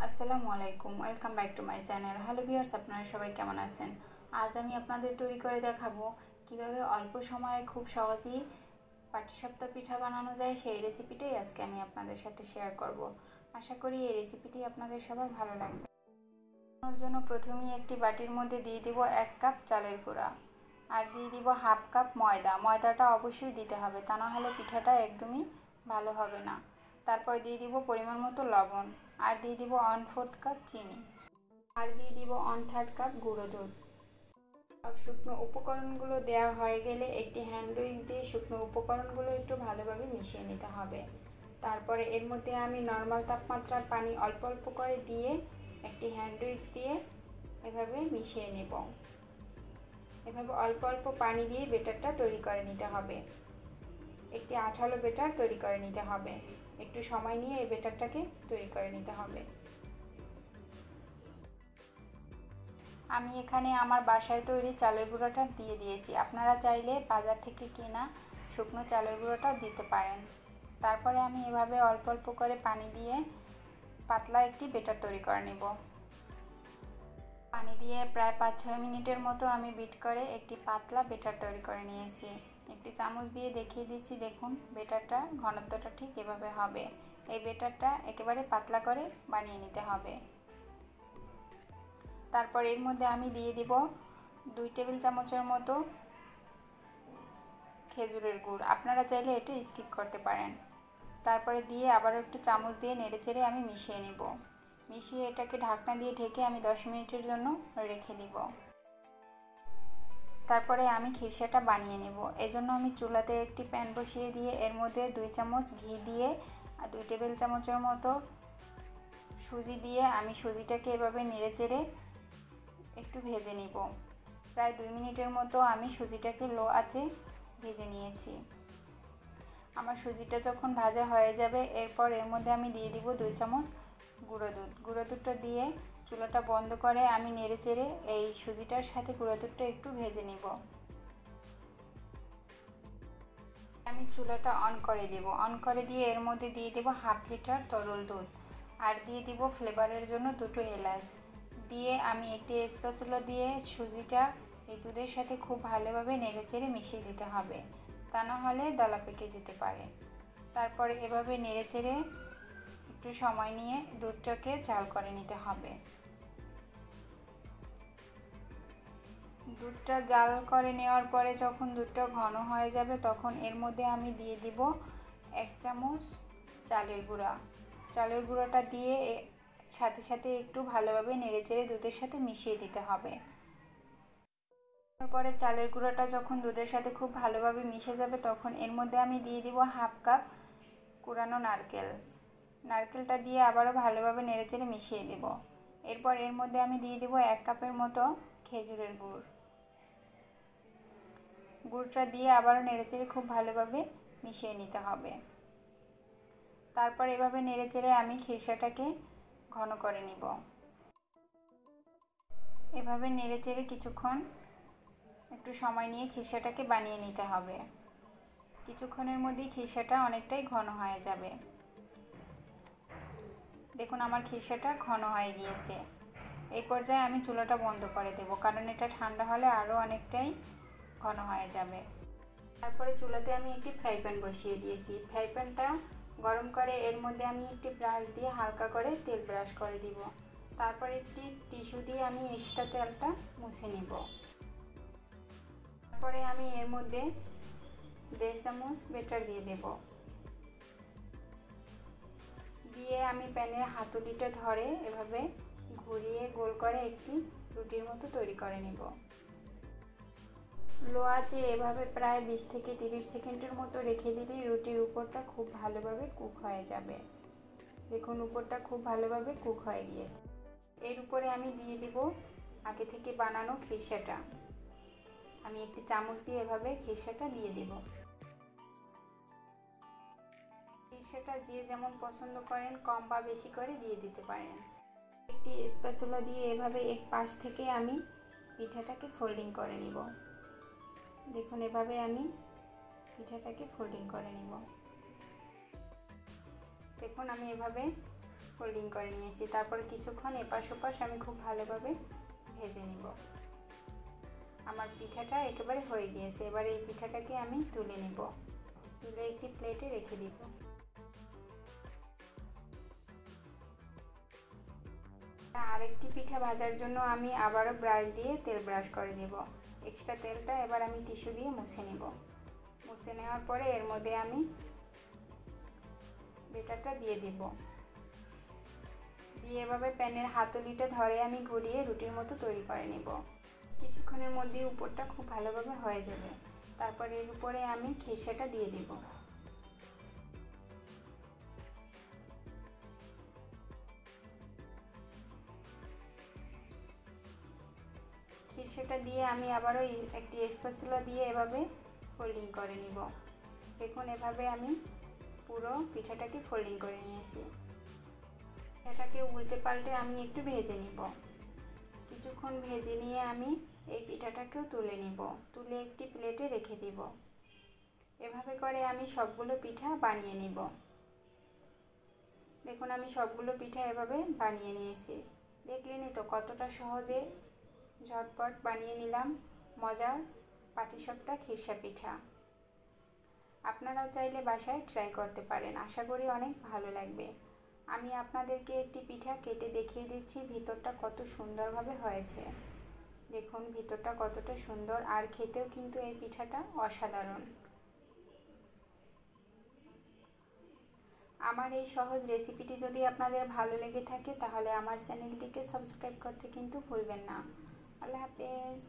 আসসালামু আলাইকুম, welcome back to my channel. Hello viewers, আপনারা সবাই কেমন আছেন? আজ আমি আপনাদের তৈরি করে দেখাবো কিভাবে অল্প সময়ে খুব সহজেই পাটিসাপটা পিঠা বানানো যায়। সেই রেসিপিটাই আজকে আমি আপনাদের সাথে শেয়ার করব। আশা করি এই রেসিপিটি আপনাদের সবার ভালো লাগবে। বানানোর জন্য প্রথমেই একটি বাটির মধ্যে দিয়ে দিব 1 কাপ চালের গুঁড়া আর দিয়ে দিব হাফ কাপ ময়দা। ময়দাটা অবশ্যই দিতে হবে, তা না হলে পিঠাটা একদমই ভালো হবে না। তারপর দিয়ে দিব পরিমাণ মতো লবণ আর দিয়ে দিব 1/4 কাপ চিনি আর দিয়ে দিব 1/3 কাপ গুঁড়ো দুধ। সব শুকনো উপকরণগুলো দেওয়া হয়ে গেলে একটি হ্যান্ড উইস্ক দিয়ে শুকনো উপকরণগুলো একটু ভালোভাবে মিশিয়ে নিতে হবে। তারপরে এর মধ্যে আমি নর্মাল তাপমাত্রার পানি অল্প অল্প করে দিয়ে একটি হ্যান্ড উইস্ক দিয়ে এভাবে মিশিয়ে নেব। এভাবে অল্প অল্প পানি দিয়ে ব্যাটারটা তৈরি করে নিতে হবে। একটি আঠালো ব্যাটার তৈরি করে নিতে হবে। একটু সময় নিয়ে এই ব্যাটারটাকে তৈরি করে নিতে হবে। আমি এখানে আমার বাসায় তৈরি চালের গুঁড়োটা দিয়ে দিয়েছি। আপনারা চাইলে বাজার থেকে কেনা শুকনো চালের গুঁড়োটাও দিতে পারেন। তারপরে আমি এভাবে অল্প অল্প করে পানি দিয়ে পাতলা একটি ব্যাটার তৈরি করে নেব। পানি দিয়ে প্রায় 5-6 মিনিটের মতো আমি বিট করে একটি পাতলা ব্যাটার তৈরি করে নিয়েছি। একটি চামচ দিয়ে দেখিয়ে দিচ্ছি, দেখুন ব্যাটারটা ঘনত্বটা ঠিক এভাবে হবে। এই ব্যাটারটা একেবারে পাতলা করে বানিয়ে নিতে হবে। তারপর এর মধ্যে আমি দিয়ে দিব 2 টেবিল চামচের মতো খেজুরের গুড়। আপনারা চাইলে এটা স্কিপ করতে পারেন। তারপরে দিয়ে আবার একটু চামচ দিয়ে নেড়েচেড়ে আমি মিশিয়ে নেব। মিশিয়ে এটাকে ঢাকনা দিয়ে ঢেকে আমি 10 মিনিটের জন্য রেখে দিব। তারপরে আমি খিরসাটা বানিয়ে নেব। এজন্য আমি চুলাতে একটি প্যান বসিয়ে দিয়ে এর মধ্যে 2 চামচ ঘি দিয়ে আর 2 টেবিল চামচের মতো সুজি দিয়ে আমি সুজিটাকে এভাবে নেড়েচেড়ে একটু ভেজে নিব। প্রায় 2 মিনিটের মতো আমি সুজিটাকে লো আঁচে ভেজে নিয়েছি। আমার সুজিটা যখন ভাজা হয়ে যাবে, এরপর এর মধ্যে আমি দিয়ে দিব 2 চামচ গুঁড়ো দুধ। গুঁড়ো দুধটা দিয়ে চুলাটা বন্ধ করে আমি নেড়েচেড়ে এই সুজিটার সাথে গুঁড়ো দুধটা একটু ভেজে নিব। আমি চুলাটা অন করে দেব। অন করে দিয়ে এর মধ্যে দিয়ে দেব হাফ লিটার তরল দুধ আর দিয়ে দিব ফ্লেভারের জন্য 2টো এলাচ দিয়ে আমি একটি স্প্যাচুলা দিয়ে সুজিটা এই দুধের সাথে খুব ভালোভাবে নেড়েচেড়ে মিশিয়ে দিতে হবে, তা না হলে দলা পেকে যেতে পারে। তারপরে এভাবে নেড়েচেড়ে একটু সময় নিয়ে দুধটাকে জাল করে নিতে হবে। দুধটা জাল করে নেওয়ার পরে যখন দুধটা ঘন হয়ে যাবে, তখন এর মধ্যে আমি দিয়ে দিব 1 চামচ চালের গুঁড়া। চালের গুঁড়োটা দিয়ে সাথে সাথে একটু ভালোভাবে নেড়েচেড়ে দুধের সাথে মিশিয়ে দিতে হবে। তারপরে চালের গুঁড়োটা যখন দুধের সাথে খুব ভালোভাবে মিশে যাবে, তখন এর মধ্যে আমি দিয়ে দিব হাফ কাপ কুড়ানো নারকেলটা দিয়ে আবারও ভালোভাবে নেড়েচেড়ে মিশিয়ে দেব। এরপর এর মধ্যে আমি দিয়ে দিব 1 কাপের মতো খেজুরের গুড়টা দিয়ে আবারও নেড়েচেড়ে খুব ভালোভাবে মিশিয়ে নিতে হবে। তারপর এভাবে নেড়েচেড়ে আমি খিরসাটাকে ঘন করে নিব। এভাবে নেড়েচেড়ে কিছুক্ষণ একটু সময় নিয়ে খিরসাটাকে বানিয়ে নিতে হবে। কিছুক্ষণের মধ্যেই খিরসাটা অনেকটাই ঘন হয়ে যাবে। দেখুন আমার খিরসাটা ঘন হয়ে গিয়েছে। এই পর্যায়ে আমি চুলাটা বন্ধ করে দেব, কারণ এটা ঠান্ডা হলে আরও অনেকটাই ঘন হয়ে যাবে। তারপরে চুলাতে আমি একটি ফ্রাই প্যান বসিয়ে দিয়েছি। ফ্রাই প্যানটা গরম করে এর মধ্যে আমি একটি ব্রাশ দিয়ে হালকা করে তেল ব্রাশ করে দিব। তারপর একটি টিস্যু দিয়ে আমি এক্সট্রা তেলটা মুছে নিব। তারপরে আমি এর মধ্যে 1.5 চামচ ব্যাটার দিয়ে দেব। দিয়ে আমি প্যানের হাতুলিটা ধরে এভাবে ঘুরিয়ে গোল করে একটি রুটির মতো তৈরি করে নেব। লো আঁচে এভাবে প্রায় 20 থেকে 30 সেকেন্ডের মতো রেখে দিলেই রুটির উপরটা খুব ভালোভাবে কুক হয়ে যাবে। দেখুন উপরটা খুব ভালোভাবে কুক হয়ে গিয়েছে। এর উপরে আমি দিয়ে দিব আগে থেকে বানানো খিরসাটা। আমি একটি চামচ দিয়ে এভাবে খিরসাটা দিয়ে দিব। খিরসাটা যে যেমন পছন্দ করেন কম বা বেশি করে দিয়ে দিতে পারেন। একটি স্প্যাচুলা দিয়ে এভাবে এক পাশ থেকে আমি পিঠাটাকে ফোল্ডিং করে নিব। দেখুন এভাবে আমি পিঠাটাকে ফোল্ডিং করে নিব। দেখুন আমি এভাবে ফোল্ডিং করে নিয়েছি। তারপরে কিছুক্ষণ এপাশ ওপাশ আমি খুব ভালোভাবে ভেজে নিব। আমার পিঠাটা একেবারে হয়ে গিয়েছে। এবার এই পিঠাটাকে আমি তুলে নেব, তুলে একটি প্লেটে রেখে দিব। আরেকটি পিঠা ভাজার জন্য আমি আবারও ব্রাশ দিয়ে তেল ব্রাশ করে দেব। এক্সট্রা তেলটা এবার আমি টিস্যু দিয়ে মুছে নেব। মুছে নেওয়ার পরে এর মধ্যে আমি বেটারটা দিয়ে দেব। দিয়ে এভাবে প্যানের হাতলিটা ধরে আমি ঘুরিয়ে রুটির মতো তৈরি করে নেব। কিছুক্ষণের মধ্যেই উপরটা খুব ভালোভাবে হয়ে যাবে। তারপর এর উপরে আমি খিরসাটা দিয়ে দেব। খিরসাটা দিয়ে আমি আবারও একটি স্প্যাচুলা দিয়ে এভাবে ফোল্ডিং করে নিব। দেখুন এভাবে আমি পুরো পিঠাটাকে ফোল্ডিং করে নিয়েছি। পিঠাটাকে উল্টে পাল্টে আমি একটু ভেজে নিব। কিছুক্ষণ ভেজে নিয়ে আমি এই পিঠাটাকেও তুলে নিব, তুলে একটি প্লেটে রেখে দিব। এভাবে করে আমি সবগুলো পিঠা বানিয়ে নিব। দেখুন আমি সবগুলো পিঠা এভাবে বানিয়ে নিয়েছি। দেখলেনই তো কতটা সহজে ঝটপট বানিয়ে নিলাম মজার পাটিসাপটা খিরসা পিঠা। আপনারাও চাইলে বাসায় ট্রাই করতে পারেন, আশা করি অনেক ভালো লাগবে। আমি আপনাদেরকে একটি পিঠা কেটে দেখিয়ে দিচ্ছি ভিতরটা কত সুন্দরভাবে হয়েছে। দেখুন ভিতরটা কতটা সুন্দর, আর খেতেও কিন্তু এই পিঠাটা অসাধারণ। আমার এই সহজ রেসিপিটি যদি আপনাদের ভালো লেগে থাকে তাহলে আমার চ্যানেলটিকে সাবস্ক্রাইব করতে কিন্তু ভুলবেন না। আল্লাহ হাফেজ।